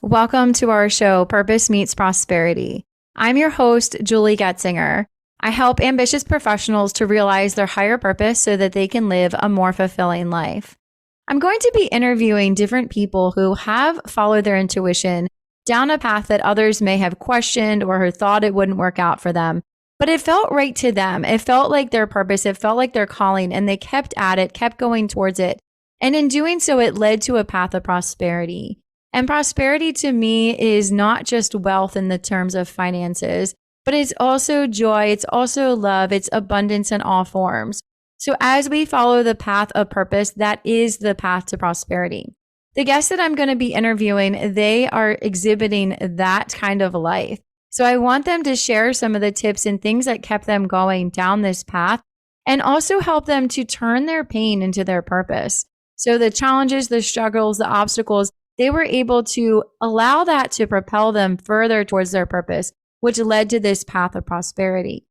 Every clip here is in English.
Welcome to our show, Purpose Meets Prosperity. I'm your host, 𝐥𝐢𝐤𝐞. I help ambitious professionals to realize their higher purpose so that they can live a more fulfilling life. I'm going to be interviewing different people who have followed their intuition down a path that others may have questioned or who thought it wouldn't work out for them, but it felt right to them. It felt like their purpose. It felt like their calling, and they kept at it, kept going towards it. And in doing so, it led to a path of prosperity. And prosperity to me is not just wealth in the terms of finances, but it's also joy. It's also love. It's abundance in all forms. So as we follow the path of purpose, that is the path to prosperity. The guests that I'm going to be interviewing, they are exhibiting that kind of life. So I want them to share some of the tips and things that kept them going down this path and also help them to turn their pain into their purpose. So the challenges, the struggles, the obstacles, they were able to allow that to propel them further towards their purpose, which led to this path of prosperity.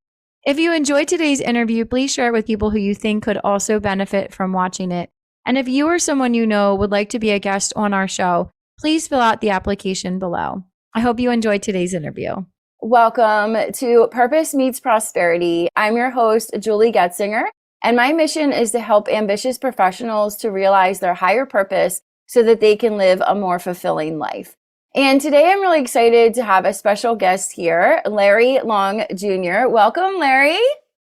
If you enjoyed today's interview, please share it with people who you think could also benefit from watching it. And if you or someone you know would like to be a guest on our show, please fill out the application below. I hope you enjoyed today's interview. Welcome to Purpose Meets Prosperity. I'm your host, 𝐥𝐢𝐤𝐞, and my mission is to help ambitious professionals to realize their higher purpose so that they can live a more fulfilling life. And today I'm really excited to have a special guest here, Larry Long Jr. Welcome, Larry.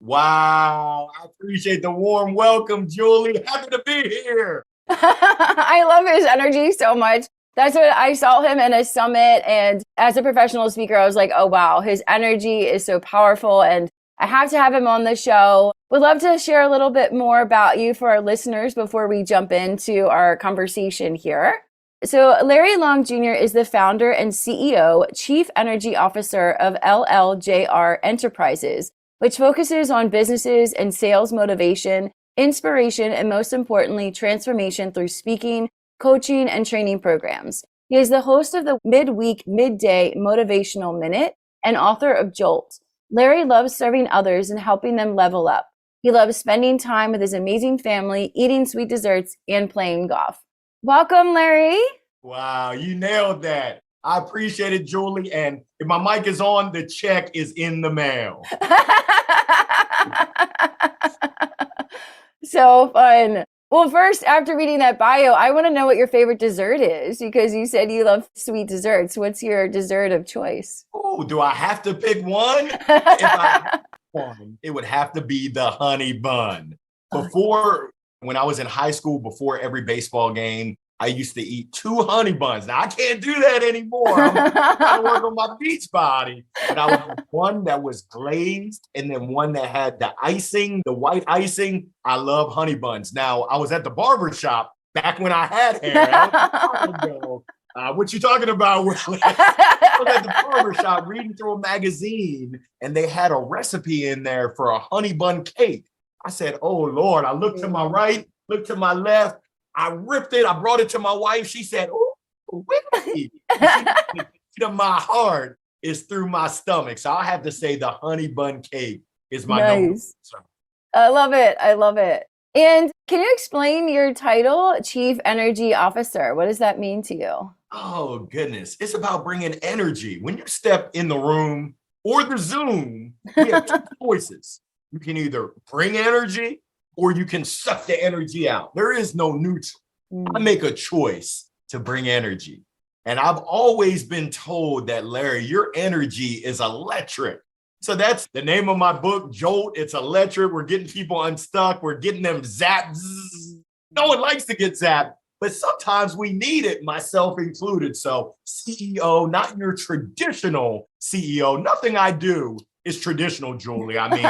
Wow, I appreciate the warm welcome, Julie. Happy to be here. I love his energy so much. That's what I saw him in a summit. And as a professional speaker, I was like, oh, wow, his energy is so powerful. And I have to have him on the show. Would love to share a little bit more about you for our listeners before we jump into our conversation here. So Larry Long Jr. is the founder and CEO, Chief Energy Officer of LLJR Enterprises, which focuses on businesses and sales motivation, inspiration, and most importantly, transformation through speaking, coaching, and training programs. He is the host of the Midweek, Midday Motivational Minute and author of JOLT. Larry loves serving others and helping them level up. He loves spending time with his amazing family, eating sweet desserts, and playing golf. Welcome, Larry. Wow, you nailed that. I appreciate it, Julie. And if my mic is on, the check is in the mail. So fun. Well, first, after reading that bio, I want to know what your favorite dessert is because you said you love sweet desserts. What's your dessert of choice? Oh, do I have to pick one? If I had one, it would have to be the honey bun. When I was in high school, before every baseball game, I used to eat 2 honey buns. Now, I can't do that anymore. I'm trying to work on my beach body. But I would have one that was glazed and then one that had the icing, the white icing. I love honey buns. Now, I was at the barber shop back when I had hair. What you talking about? I was at the barber shop reading through a magazine, and they had a recipe in there for a honey bun cake. I said, oh, Lord. I looked to my right, looked to my left. I ripped it. I brought it to my wife. She said, "Oh, really?" The beat of my heart is through my stomach. So I have to say the honey bun cake is my number one. I love it. I love it. And can you explain your title, Chief Energy Officer? What does that mean to you? Oh, goodness. It's about bringing energy. When you step in the room or the Zoom, we have 2 choices. You can either bring energy or you can suck the energy out. There is no neutral. I make a choice to bring energy. And I've always been told that, Larry, your energy is electric. So that's the name of my book, JOLT. It's electric. We're getting people unstuck. We're getting them zapped. No one likes to get zapped, but sometimes we need it, myself included. So CEO, not your traditional CEO. Nothing I do is traditional, Julie. I mean,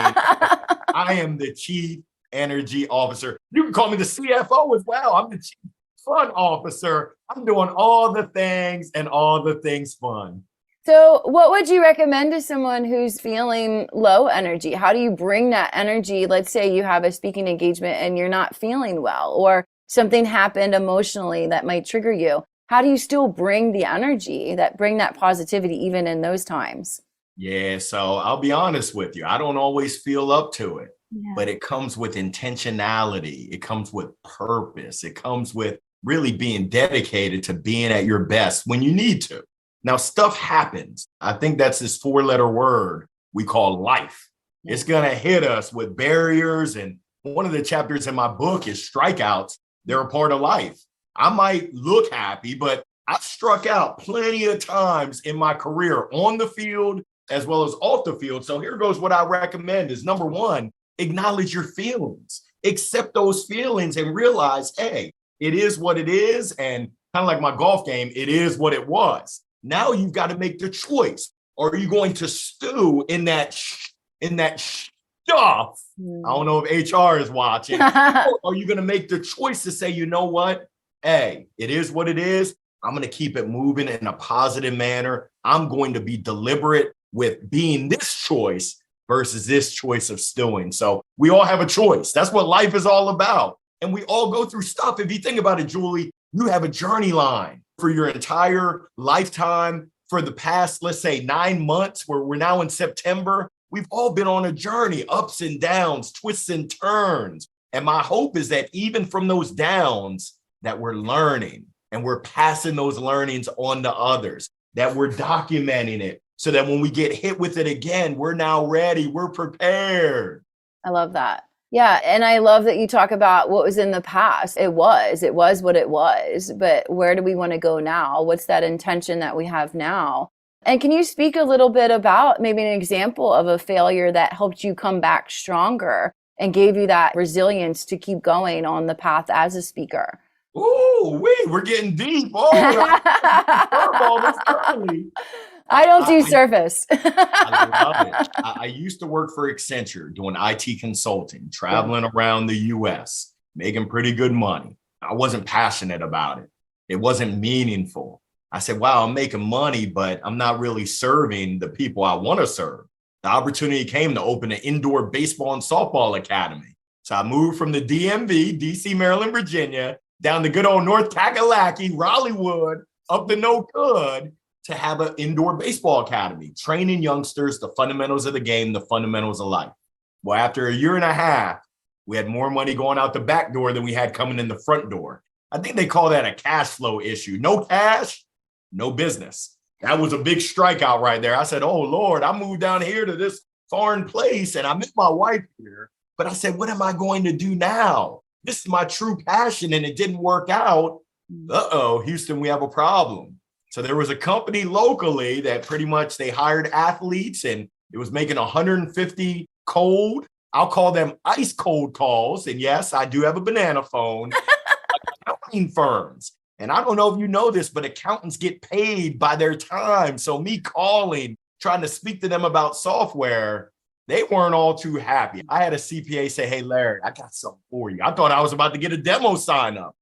I am the Chief Energy Officer. You can call me the CFO as well. I'm the Chief Fun Officer. I'm doing all the things and all the things fun. So what would you recommend to someone who's feeling low energy? How do you bring that energy? Let's say you have a speaking engagement and you're not feeling well, or something happened emotionally that might trigger you. How do you still bring the energy, bring that positivity even in those times? Yeah, so I'll be honest with you. I don't always feel up to it, but it comes with intentionality. It comes with purpose. It comes with really being dedicated to being at your best when you need to. Now, stuff happens. I think that's this 4-letter word we call life. It's going to hit us with barriers. And one of the chapters in my book is strikeouts. They're a part of life. I might look happy, but I've struck out plenty of times in my career on the field as well as off the field. So here goes what I recommend is number one, acknowledge your feelings, accept those feelings and realize, hey, it is what it is. And kind of like my golf game, it is what it was. Now you've got to make the choice. Are you going to stew in that stuff? I don't know if HR is watching. Or are you going to make the choice to say, you know what? Hey, it is what it is. I'm going to keep it moving in a positive manner. I'm going to be deliberate with being this choice versus this choice of stewing. So we all have a choice. That's what life is all about. And we all go through stuff. If you think about it, Julie, you have a journey line for your entire lifetime for the past, let's say 9 months, where we're now in September. We've all been on a journey, ups and downs, twists and turns. And my hope is that even from those downs that we're learning and we're passing those learnings on to others, that we're documenting it so that when we get hit with it again, we're now ready, we're prepared. I love that. Yeah. And I love that you talk about what was in the past. It was what it was, but where do we want to go now? What's that intention that we have now? And can you speak a little bit about maybe an example of a failure that helped you come back stronger and gave you that resilience to keep going on the path as a speaker? Ooh, we're getting deep. Oh, I don't do surface. I love it. I used to work for Accenture doing IT consulting, traveling around the US, making pretty good money. I wasn't passionate about it. It wasn't meaningful. I said, wow, I'm making money, but I'm not really serving the people I want to serve. The opportunity came to open an indoor baseball and softball academy. So I moved from the DMV, DC, Maryland, Virginia, down to good old North Kakalaki, Raleighwood, up to no good, to have an indoor baseball academy, training youngsters, the fundamentals of the game, the fundamentals of life. Well, after a year and a half, we had more money going out the back door than we had coming in the front door. I think they call that a cash flow issue. No cash, no business. That was a big strikeout right there. I said, oh, Lord, I moved down here to this foreign place and I met my wife here. But I said, what am I going to do now? This is my true passion and it didn't work out. Uh-oh, Houston, we have a problem. So there was a company locally that pretty much they hired athletes and it was making 150 cold, I'll call them ice cold calls. And yes, I do have a banana phone, accounting firms. And I don't know if you know this, but accountants get paid by their time. So me calling, trying to speak to them about software, they weren't all too happy. I had a CPA say, hey, Larry, I got something for you. I thought I was about to get a demo sign up.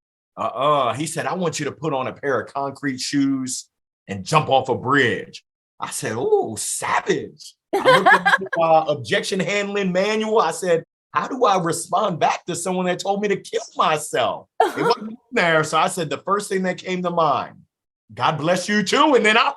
He said, I want you to put on a pair of concrete shoes and jump off a bridge. I said, oh, savage. I looked at the objection handling manual. I said, how do I respond back to someone that told me to kill myself? It wasn't in there. So I said, the first thing that came to mind, God bless you too. And then I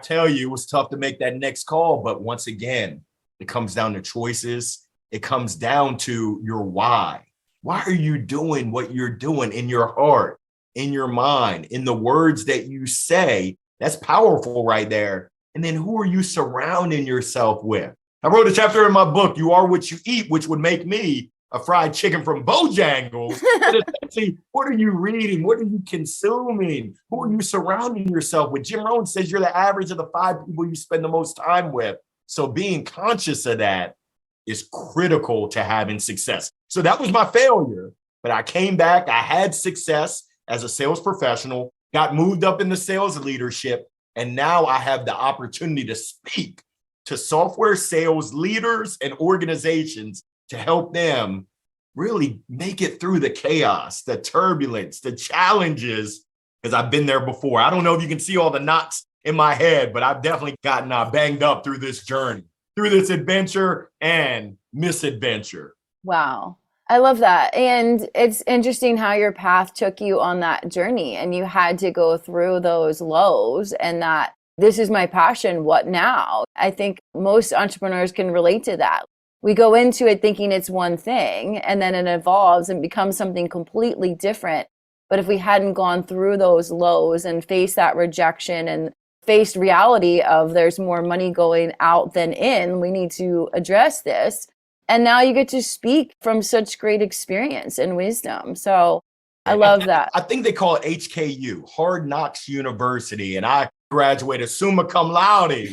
tell you, it was tough to make that next call. But once again, it comes down to choices. It comes down to your why. Why are you doing what you're doing in your heart, in your mind, in the words that you say? That's powerful right there. And then who are you surrounding yourself with? I wrote a chapter in my book, You Are What You Eat, which would make me a fried chicken from Bojangles. But essentially, what are you reading? What are you consuming? Who are you surrounding yourself with? Jim Rohn says you're the average of the 5 people you spend the most time with. So being conscious of that is critical to having success. So that was my failure, but I came back. I had success as a sales professional, got moved up into sales leadership, and now I have the opportunity to speak to software sales leaders and organizations to help them really make it through the chaos, the turbulence, the challenges, because I've been there before. I don't know if you can see all the knots in my head, but I've definitely gotten banged up through this journey, through this adventure and misadventure. Wow. I love that. And it's interesting how your path took you on that journey and you had to go through those lows and that this is my passion. What now? I think most entrepreneurs can relate to that. we go into it thinking it's one thing, and then it evolves and becomes something completely different. But if we hadn't gone through those lows and faced that rejection and faced reality of there's more money going out than in, we need to address this. And now you get to speak from such great experience and wisdom. So I love that. I think they call it HKU, Hard Knocks University. And I graduated summa cum laude.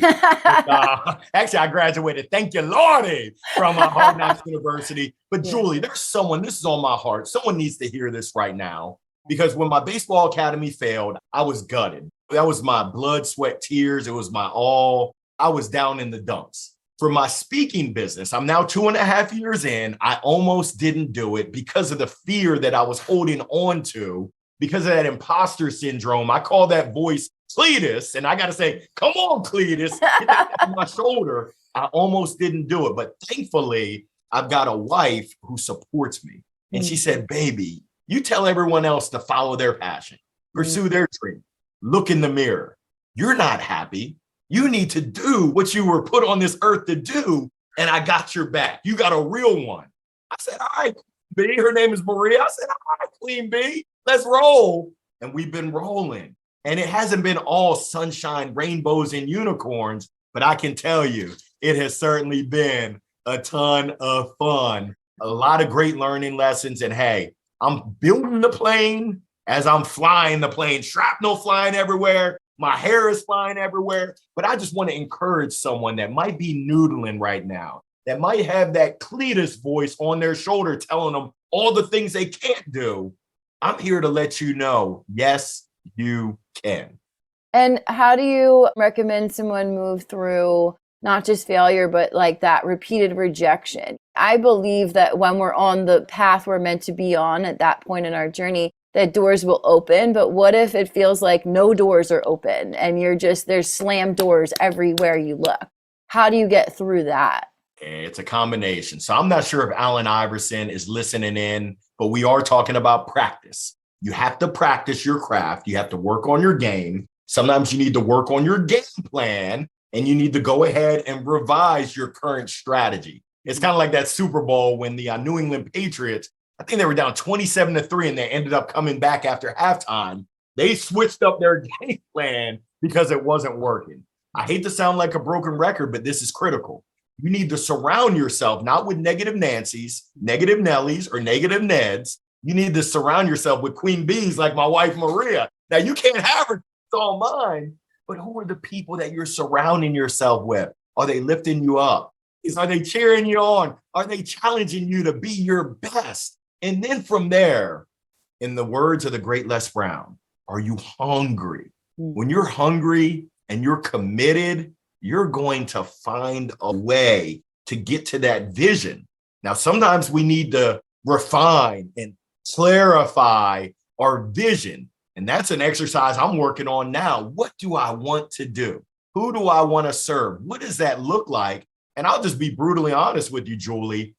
Actually, I graduated, thank you, Lordy, from Hard Knocks University. But Julie, there's someone, this is on my heart. Someone needs to hear this right now. Because when my baseball academy failed, I was gutted. That was my blood, sweat, tears. It was my all. I was down in the dumps. For my speaking business, I'm now 2.5 years in. I almost didn't do it because of the fear that I was holding on to, because of that imposter syndrome. I call that voice Cletus, and I got to say, come on, Cletus, get that on my shoulder. I almost didn't do it, but thankfully, I've got a wife who supports me. And she said, baby, you tell everyone else to follow their passion, pursue their dream, look in the mirror. You're not happy. You need to do what you were put on this earth to do. And I got your back. You got a real one. I said, all right, B, her name is Maria. I said, all right, Queen B, let's roll. And we've been rolling. And it hasn't been all sunshine, rainbows, and unicorns, but I can tell you, it has certainly been a ton of fun, a lot of great learning lessons. And hey, I'm building the plane as I'm flying the plane, shrapnel flying everywhere. My hair is flying everywhere. But I just want to encourage someone that might be noodling right now, that might have that Cletus voice on their shoulder telling them all the things they can't do. I'm here to let you know, yes, you can. And how do you recommend someone move through not just failure, but like that repeated rejection? I believe that when we're on the path we're meant to be on at that point in our journey, that doors will open. But what if it feels like no doors are open and there's slammed doors everywhere you look? How do you get through that? It's a combination. So I'm not sure if Allen Iverson is listening in, but we are talking about practice. You have to practice your craft. You have to work on your game. Sometimes you need to work on your game plan, and you need to go ahead and revise your current strategy. It's kind of like that Super Bowl when the New England Patriots, I think they were down 27-3, and they ended up coming back after halftime. They switched up their game plan because it wasn't working. I hate to sound like a broken record, but this is critical. You need to surround yourself, not with negative Nancys, negative Nellies, or negative Neds. You need to surround yourself with Queen Bees like my wife, Maria. Now, you can't have her, it's all mine. But who are the people that you're surrounding yourself with? Are they lifting you up? Are they cheering you on? Are they challenging you to be your best? And then from there, in the words of the great Les Brown, are you hungry? When you're hungry and you're committed, you're going to find a way to get to that vision. Now, sometimes we need to refine and clarify our vision. And that's an exercise I'm working on now. What do I want to do? Who do I want to serve? What does that look like? And I'll just be brutally honest with you, Julie.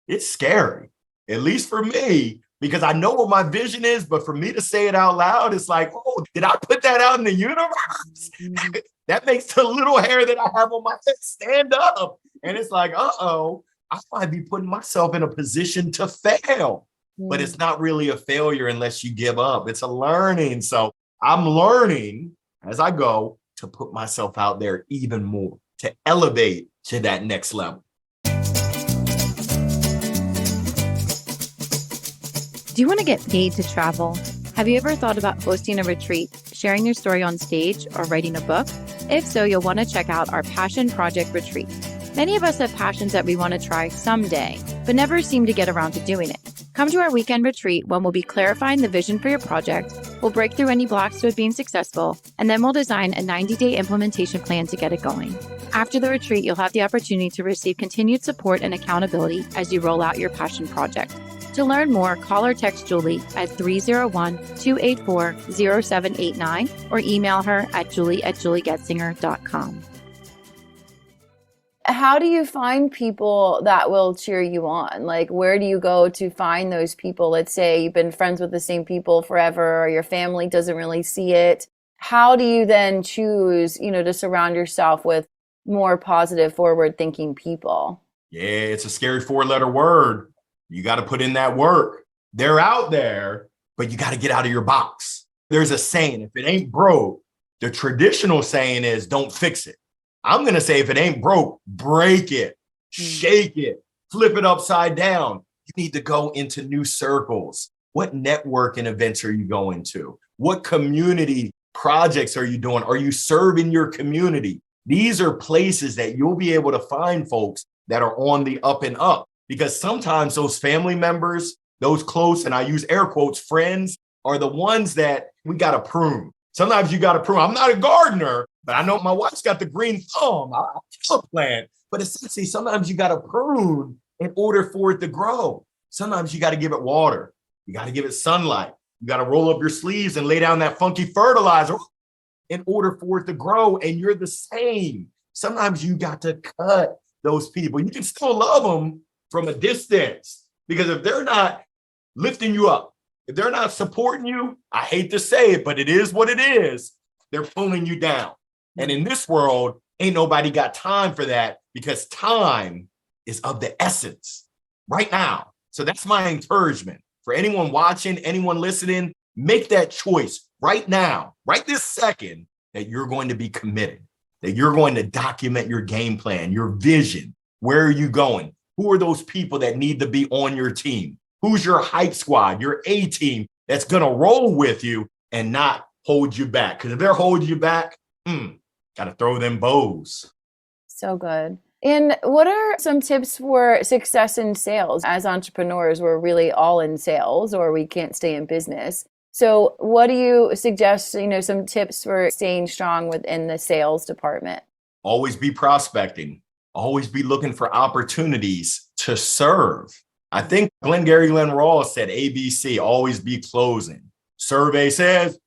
It's scary, at least for me, because I know what my vision is. But for me to say it out loud, it's like, oh, did I put that out in the universe? That makes the little hair that I have on my head stand up. And it's like, uh-oh, I might be putting myself in a position to fail. But it's not really a failure unless you give up. It's a learning. So I'm learning as I go to put myself out there even more, to elevate to that next level. Do you want to get paid to travel? Have you ever thought about hosting a retreat, sharing your story on stage, or writing a book? If so, you'll want to check out our Passion Project Retreat. Many of us have passions that we want to try someday, but never seem to get around to doing it. Come to our weekend retreat when we'll be clarifying the vision for your project, we'll break through any blocks to it being successful, and then we'll design a 90-day implementation plan to get it going. After the retreat, you'll have the opportunity to receive continued support and accountability as you roll out your passion project. To learn more, call or text Julie at 301-284-0789 or email her at julie@juliegetsinger.com. How do you find people that will cheer you on? Like, where do you go to find those people? Let's say you've been friends with the same people forever, or your family doesn't really see it. How do you then choose, to surround yourself with more positive, forward-thinking people? Yeah, it's a scary 4-letter word. You got to put in that work. They're out there, but you got to get out of your box. There's a saying, if it ain't broke, the traditional saying is don't fix it. I'm going to say if it ain't broke, break it, shake it, flip it upside down. You need to go into new circles. What networking events are you going to? What community projects are you doing? Are you serving your community? These are places that you'll be able to find folks that are on the up and up, because sometimes those family members, those close, and I use air quotes, friends, are the ones that we got to prune. Sometimes you got to prune. I'm not a gardener, but I know my wife's got the green thumb. I kill a plant. But essentially, sometimes you got to prune in order for it to grow. Sometimes you got to give it water. You got to give it sunlight. You got to roll up your sleeves and lay down that funky fertilizer in order for it to grow. And you're the same. Sometimes you got to cut those people. You can still love them from a distance, because if they're not lifting you up, if they're not supporting you, I hate to say it, but it is what it is. They're pulling you down. And in this world, ain't nobody got time for that, because time is of the essence right now. So that's my encouragement for anyone watching, anyone listening. Make that choice right now, right this second, that you're going to be committed, that you're going to document your game plan, your vision. Where are you going? Who are those people that need to be on your team? Who's your hype squad, your A team that's going to roll with you and not hold you back? Because if they're holding you back, got to throw them bows. So good. And what are some tips for success in sales? As entrepreneurs, we're really all in sales, or we can't stay in business. So what do you suggest, some tips for staying strong within the sales department? Always be prospecting. Always be looking for opportunities to serve. I think Glengarry Glen Ross said ABC, always be closing. Survey says,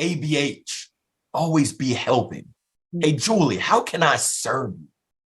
ABH, always be helping. Hey, Julie, how can I serve you?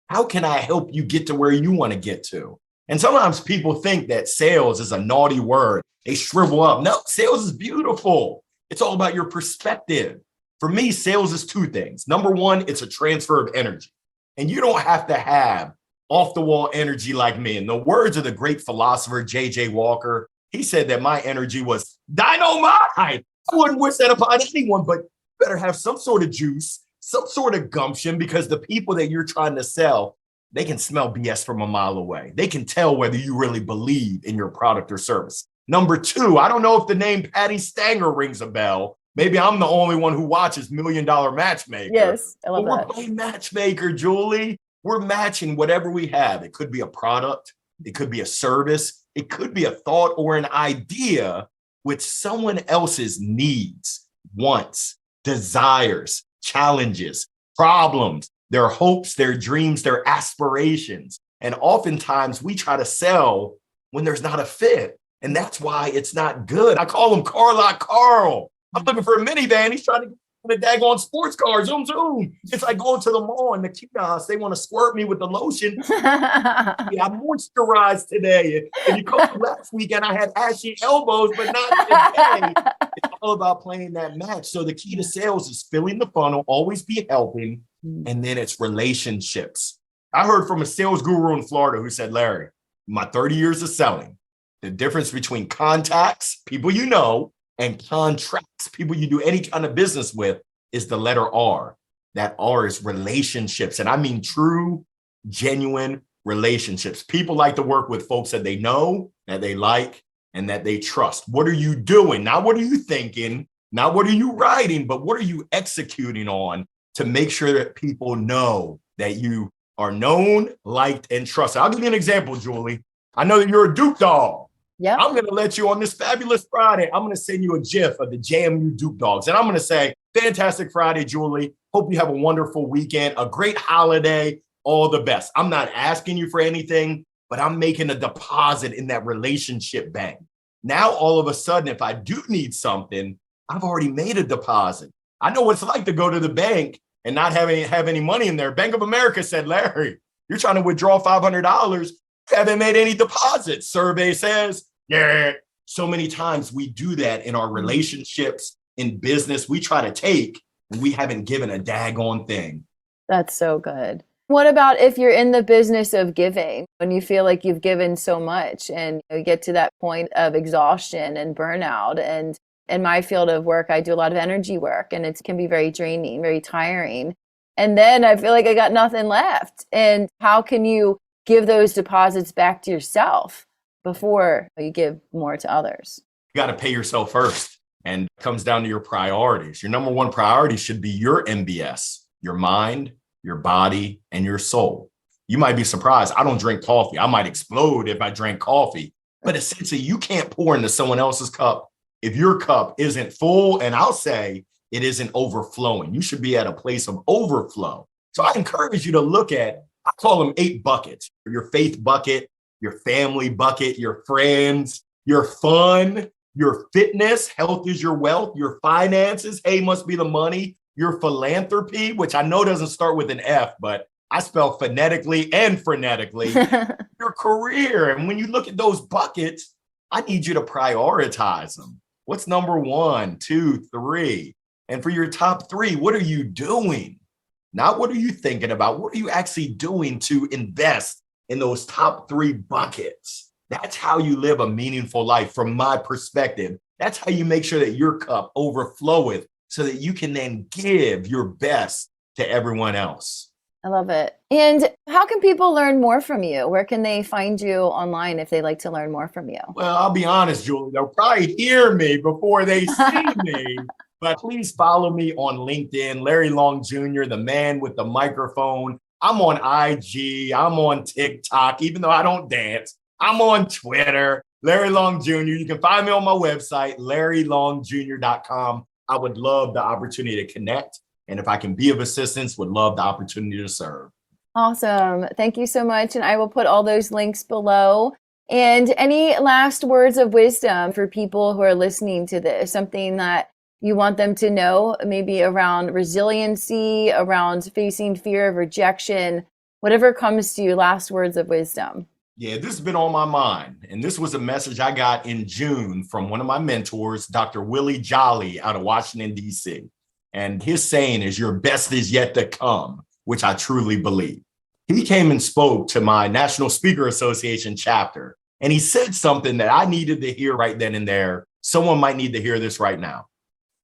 How can I help you get to where you want to get to? And sometimes people think that sales is a naughty word. They shrivel up. No, sales is beautiful. It's all about your perspective. For me, sales is two things. Number one, it's a transfer of energy. And you don't have to have off the wall energy like me. In the words of the great philosopher, J.J. Walker, he said that my energy was dynamite. I wouldn't wish that upon anyone, but you better have some sort of juice, some sort of gumption, because the people that you're trying to sell, they can smell BS from a mile away. They can tell whether you really believe in your product or service. Number two, I don't know if the name Patty Stanger rings a bell. Maybe I'm the only one who watches $1 Million Matchmaker. Yes, I love but that. We're playing matchmaker, Julie. We're matching whatever we have. It could be a product. It could be a service. It could be a thought or an idea with someone else's needs, wants, desires, challenges, problems, their hopes, their dreams, their aspirations. And oftentimes we try to sell when there's not a fit. And that's why it's not good. I call him Carlock Carl. I'm looking for a minivan. He's trying to get a daggone sports car. Zoom, zoom. It's like going to the mall and the kiosk. They want to squirt me with the lotion. Yeah, I'm moisturized today. And you come last weekend, I had ashy elbows, but not today. It's all about playing that match. So the key to sales is filling the funnel, always be helping, and then it's relationships. I heard from a sales guru in Florida who said, Larry, my 30 years of selling, the difference between contacts, people you know, and contracts, people you do any kind of business with, is the letter R. That R is relationships. And I mean true, genuine relationships. People like to work with folks that they know, that they like, and that they trust. What are you doing? Not what are you thinking? Not what are you writing, but what are you executing on to make sure that people know that you are known, liked, and trusted. I'll give you an example, Julie. I know that you're a Duke dog. Yeah. I'm going to let you on this fabulous Friday. I'm going to send you a GIF of the JMU Duke Dogs. And I'm going to say, fantastic Friday, Julie. Hope you have a wonderful weekend, a great holiday, all the best. I'm not asking you for anything, but I'm making a deposit in that relationship bank. Now, all of a sudden, if I do need something, I've already made a deposit. I know what it's like to go to the bank and not have any money in there. Bank of America said, Larry, you're trying to withdraw $500. Haven't made any deposits. Survey says, yeah. So many times we do that in our relationships, in business. We try to take, and we haven't given a daggone thing. That's so good. What about if you're in the business of giving, when you feel like you've given so much and you get to that point of exhaustion and burnout? And in my field of work, I do a lot of energy work, and it can be very draining, very tiring. And then I feel like I got nothing left. And how can you give those deposits back to yourself before you give more to others? You got to pay yourself first. And it comes down to your priorities. Your number one priority should be your MBS, your mind, your body, and your soul. You might be surprised. I don't drink coffee. I might explode if I drank coffee. But essentially, you can't pour into someone else's cup if your cup isn't full. And I'll say it isn't overflowing. You should be at a place of overflow. So I encourage you to look at, I call them 8 buckets: your faith bucket, your family bucket, your friends, your fun, your fitness, health is your wealth, your finances, hey, must be the money, your philanthropy, which I know doesn't start with an F, but I spell phonetically and frenetically, your career. And when you look at those buckets, I need you to prioritize them. What's number 1, 2, 3? And for your top 3, what are you doing? Not what are you thinking about? What are you actually doing to invest in those top 3 buckets? That's how you live a meaningful life from my perspective. That's how you make sure that your cup overfloweth so that you can then give your best to everyone else. I love it. And how can people learn more from you? Where can they find you online if they'd like to learn more from you? Well, I'll be honest, Julie, they'll probably hear me before they see me. But please follow me on LinkedIn, Larry Long Jr., the man with the microphone. I'm on IG. I'm on TikTok, even though I don't dance. I'm on Twitter, Larry Long Jr. You can find me on my website, LarryLongJr.com. I would love the opportunity to connect. And if I can be of assistance, would love the opportunity to serve. Awesome. Thank you so much. And I will put all those links below. And any last words of wisdom for people who are listening to this, something that you want them to know, maybe around resiliency, around facing fear of rejection, whatever comes to you, last words of wisdom. Yeah, this has been on my mind. And this was a message I got in June from one of my mentors, Dr. Willie Jolly out of Washington, D.C. And his saying is, your best is yet to come, which I truly believe. He came and spoke to my National Speaker Association chapter, and he said something that I needed to hear right then and there. Someone might need to hear this right now.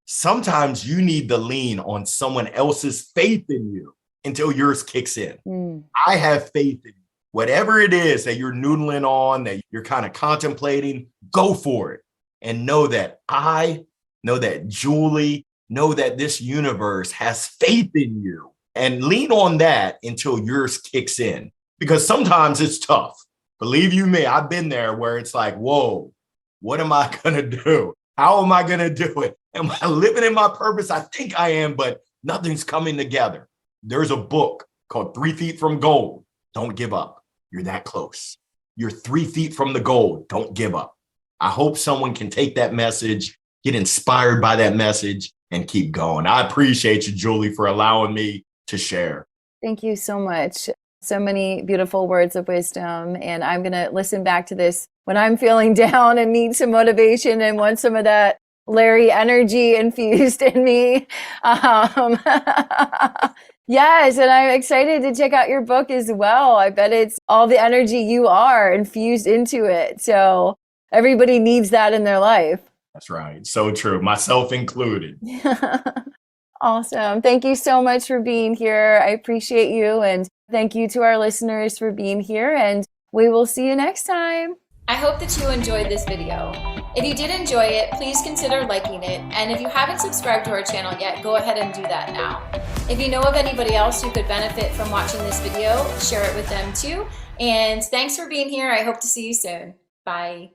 Sometimes you need to lean on someone else's faith in you until yours kicks in. I have faith in you. Whatever it is that you're noodling on, that you're kind of contemplating, go for it. And know that I know that Julie, know that this universe has faith in you. And lean on that until yours kicks in. Because sometimes it's tough. Believe you me, I've been there where it's like, whoa, what am I going to do? How am I going to do it? Am I living in my purpose? I think I am, but nothing's coming together. There's a book called 3 Feet from Gold. Don't give up. You're that close. You're 3 feet from the goal. Don't give up. I hope someone can take that message, get inspired by that message, and keep going. I appreciate you, Julie, for allowing me to share. Thank you so much. So many beautiful words of wisdom. And I'm going to listen back to this when I'm feeling down and need some motivation and want some of that Larry energy infused in me. Yes, and I'm excited to check out your book as well. I bet it's all the energy you are infused into it. So everybody needs that in their life. That's right. So true. Myself included. Awesome. Thank you so much for being here. I appreciate you. And thank you to our listeners for being here. And we will see you next time. I hope that you enjoyed this video. If you did enjoy it, please consider liking it. And if you haven't subscribed to our channel yet, go ahead and do that now. If you know of anybody else who could benefit from watching this video, share it with them too. And thanks for being here. I hope to see you soon. Bye.